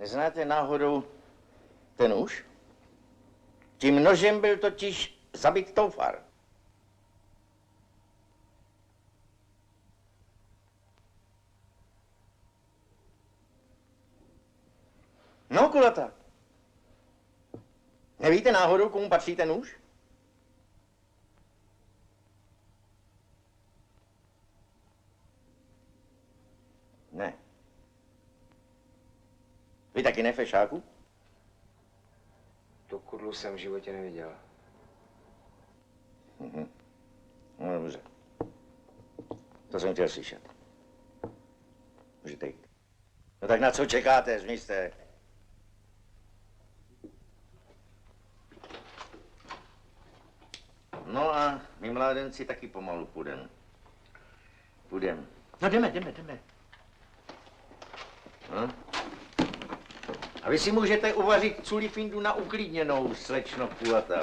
Neznáte náhodou ten nůž? Tím nožem byl totiž zabit Toufar. No, kulata. Nevíte náhodou, komu patří ten nůž? Ne. Vy taky ne, fešáku? Tu kudlu jsem v životě neviděl. No dobře. To jsem chtěl slyšet. Můžete jít. No tak na co čekáte, zmizte. No a my mládenci taky pomalu půjdeme. No jdeme. No. A vy si můžete uvařit culifindu na uklidněnou, slečno kulatá.